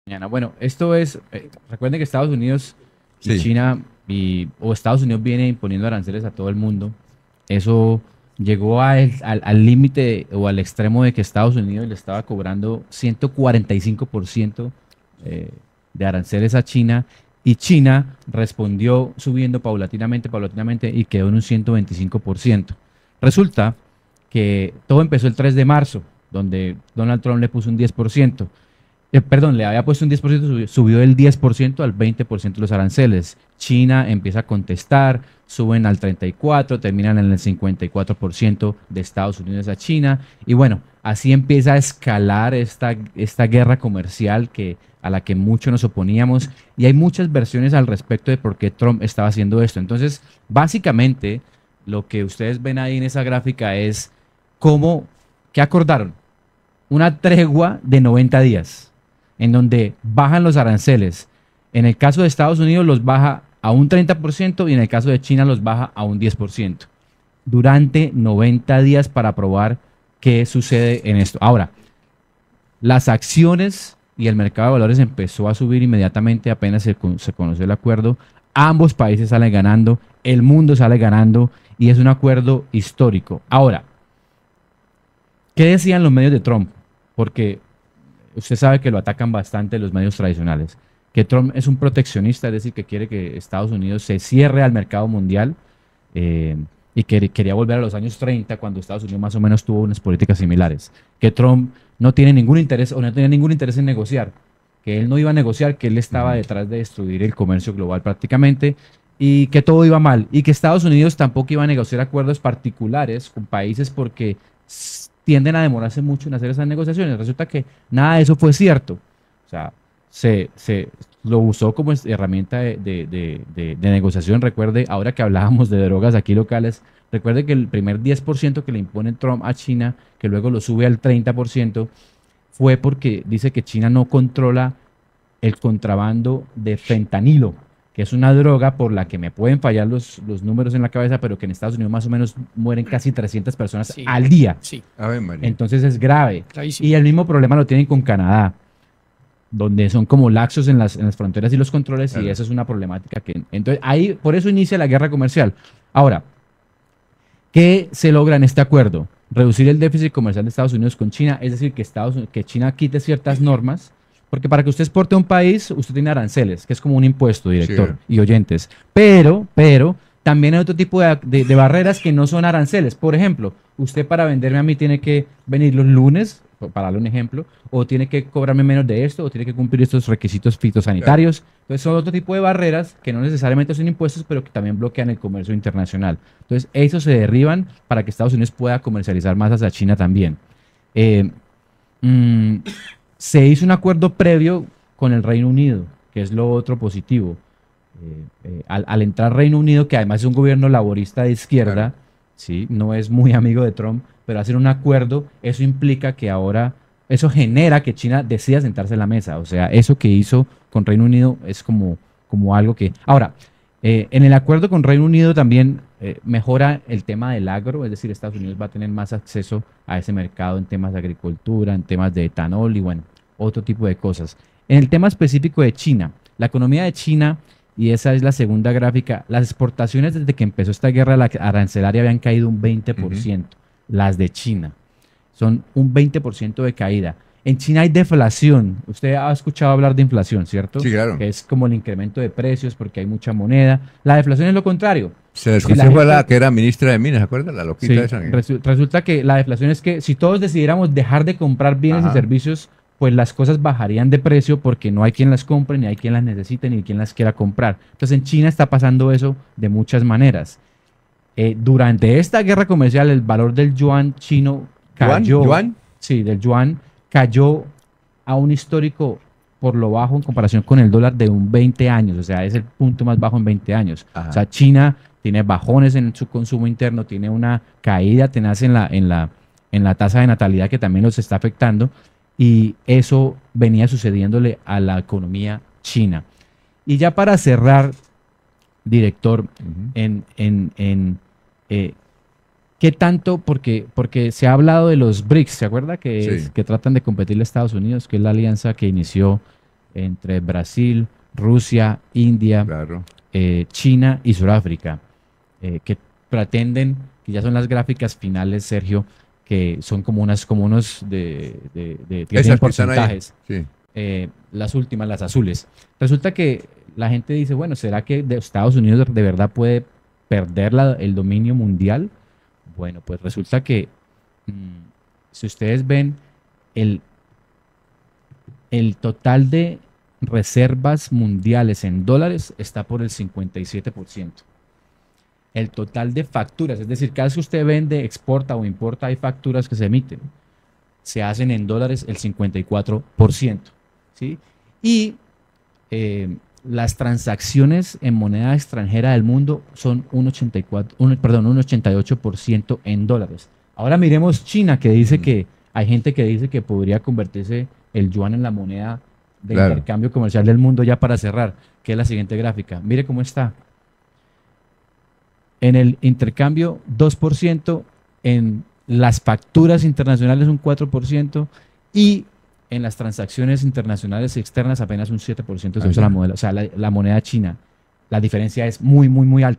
Mañana. Bueno, esto es, recuerden que Estados Unidos y Sí. China, o Estados Unidos viene imponiendo aranceles a todo el mundo. Eso llegó al límite o al extremo de que Estados Unidos le estaba cobrando 145% eh, de aranceles a China, y China respondió subiendo paulatinamente y quedó en un 125%. Resulta que todo empezó el 3 de marzo, donde Donald Trump le puso un 10%. Perdón, le había puesto un 10%, subió del 10% al 20% los aranceles. China empieza a contestar, suben al 34%, terminan en el 54% de Estados Unidos a China. Y bueno, así empieza a escalar esta guerra comercial a la que mucho nos oponíamos. Y hay muchas versiones al respecto de por qué Trump estaba haciendo esto. Entonces, básicamente, lo que ustedes ven ahí en esa gráfica es cómo, ¿qué acordaron? Una tregua de 90 días en donde bajan los aranceles. En el caso de Estados Unidos los baja a un 30% y en el caso de China los baja a un 10% durante 90 días para probar qué sucede en esto. Ahora, las acciones y el mercado de valores empezó a subir inmediatamente apenas se conoció el acuerdo. Ambos países salen ganando, el mundo sale ganando y es un acuerdo histórico. Ahora, ¿qué decían los medios de Trump? Porque usted sabe que lo atacan bastante los medios tradicionales, que Trump es un proteccionista, es decir, que quiere que Estados Unidos se cierre al mercado mundial, y que quería volver a los años 30, cuando Estados Unidos más o menos tuvo unas políticas similares, que Trump no tiene ningún interés o no tenía ningún interés en negociar, que él no iba a negociar, que él estaba detrás de destruir el comercio global prácticamente, y que todo iba mal, y que Estados Unidos tampoco iba a negociar acuerdos particulares con países porque tienden a demorarse mucho en hacer esas negociaciones. Resulta que nada de eso fue cierto. O sea, se lo usó como herramienta de negociación. Recuerde, ahora que hablábamos de drogas aquí locales, recuerde que el primer 10% que le impone Trump a China, que luego lo sube al 30%, fue porque dice que China no controla el contrabando de fentanilo, que es una droga por la que me pueden fallar los números en la cabeza, pero que en Estados Unidos más o menos mueren casi 300 personas Sí, al día. sí, Ave María. Entonces es grave. clarísimo. Y el mismo problema lo tienen con Canadá, donde son como laxos en las fronteras y los controles, Claro. y eso es una problemática que... Entonces, ahí, por eso inicia la guerra comercial. Ahora, ¿qué se logra en este acuerdo? Reducir el déficit comercial de Estados Unidos con China, es decir, que China quite ciertas normas, porque para que usted exporte a un país, usted tiene aranceles, que es como un impuesto, director Sí. y oyentes. Pero, también hay otro tipo de barreras que no son aranceles. Por ejemplo, usted para venderme a mí tiene que venir los lunes, para darle un ejemplo, o tiene que cobrarme menos de esto, o tiene que cumplir estos requisitos fitosanitarios. Entonces son otro tipo de barreras que no necesariamente son impuestos, pero que también bloquean el comercio internacional. Entonces, esos se derriban para que Estados Unidos pueda comercializar más hacia China también. Eh, mm, Se hizo un acuerdo previo con el Reino Unido, que es lo otro positivo. Al entrar Reino Unido, que además es un gobierno laborista de izquierda, Claro. ¿sí? No es muy amigo de Trump, pero hacer un acuerdo, eso implica que ahora, eso genera que China decida sentarse en la mesa. O sea, eso que hizo con Reino Unido es como algo que... Ahora, en el acuerdo con Reino Unido también mejora el tema del agro, es decir, Estados Unidos va a tener más acceso a ese mercado en temas de agricultura, en temas de etanol y bueno, otro tipo de cosas. En el tema específico de China, la economía de China, y esa es la segunda gráfica, las exportaciones desde que empezó esta guerra arancelaria habían caído un 20%, las de China. Son un 20% de caída. En China hay deflación. Usted ha escuchado hablar de inflación, ¿cierto? Sí, claro. Que es como el incremento de precios porque hay mucha moneda. La deflación es lo contrario. Se le Si la escuchó fue gente- la que era ministra de Minas, ¿se acuerda? La loquita Sí, esa. resulta que la deflación es que si todos decidiéramos dejar de comprar bienes y Ajá. servicios, pues las cosas bajarían de precio porque no hay quien las compre, ni hay quien las necesite, ni quien las quiera comprar. Entonces en China está pasando eso de muchas maneras. Durante esta guerra comercial, el valor del yuan chino cayó. ¿Yuan? Sí, del yuan cayó a un histórico por lo bajo en comparación con el dólar de un 20 años. O sea, es el punto más bajo en 20 años. Ajá. O sea, China tiene bajones en su consumo interno, tiene una caída tenaz en la tasa de natalidad que también los está afectando, y eso venía sucediéndole a la economía china. Y ya para cerrar, director, ¿qué tanto? Porque se ha hablado de los BRICS, ¿se acuerda? Sí. Que tratan de competirle a Estados Unidos, que es la alianza que inició entre Brasil, Rusia, India, Claro. China y Sudáfrica, que pretenden, que ya son las gráficas finales, Sergio, que son como unos que tienen Esas que están ahí. porcentajes. Sí. Las últimas, las azules. Resulta que la gente dice, bueno, ¿será que Estados Unidos de verdad puede perder el dominio mundial? Bueno, pues resulta que si ustedes ven el, el total de reservas mundiales en dólares está por el 57%. El total de facturas, es decir, cada vez que usted vende, exporta o importa, hay facturas que se emiten, se hacen en dólares el 54%. ¿Sí? Y las transacciones en moneda extranjera del mundo son un 88% en dólares. Ahora miremos China, que dice que hay gente que dice que podría convertirse el yuan en la moneda de Claro. intercambio comercial del mundo, ya para cerrar, que es la siguiente gráfica. Mire cómo está. En el intercambio 2%, en las facturas internacionales un 4% y en las transacciones internacionales y externas apenas un 7% se usa la moneda, o sea, la moneda china. La diferencia es muy, muy, muy alta.